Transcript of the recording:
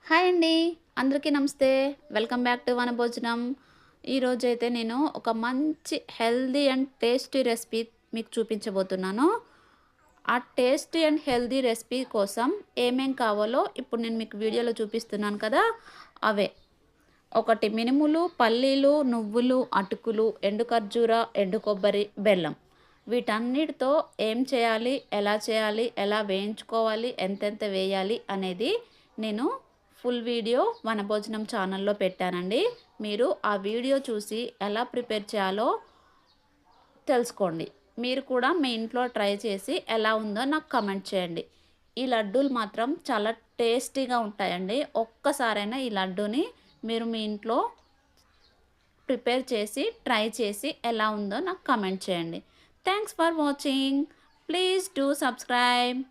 Hi అండి. అందరికీ నమస్తే. Welcome back to Vanabhojanam. ఈరోజైతే నేను ఒక మంచి హెల్తీ అండ్ టేస్టీ రెసిపీ మీకు చూపించబోతున్నాను. ఆ టేస్టీ అండ్ హెల్తీ రెసిపీ కోసం ఏమేం కావాలో ఇప్పుడు నేను మీకు వీడియోలో చూపిస్తున్నాను కదా! అవే. ఒకటి మినుములు, పల్లీలు, నువ్వులు, అటుకులు, ఎండు ఖర్జూర, ఎండు కొబ్బరి, బెల్లం. వీటన్నిటితో ఏం చేయాలి? ఎలా చేయాలి? ఎలా వేయించుకోవాలి? ఎంతెంత వేయాలి? అనేది నేను ఫుల్ వీడియో వనభోజనం ఛానల్లో పెట్టానండి. మీరు ఆ వీడియో చూసి ఎలా ప్రిపేర్ చేయాలో తెలుసుకోండి. మీరు కూడా మీ ఇంట్లో ట్రై చేసి ఎలా ఉందో నాకు కామెంట్ చేయండి. ఈ లడ్డూలు మాత్రం చాలా టేస్టీగా ఉంటాయండి. ఒక్కసారైనా ఈ లడ్డూని మీరు మీ ఇంట్లో ప్రిపేర్ చేసి ట్రై చేసి ఎలా ఉందో నాకు కామెంట్ చేయండి. Thanks for watching. Please do subscribe.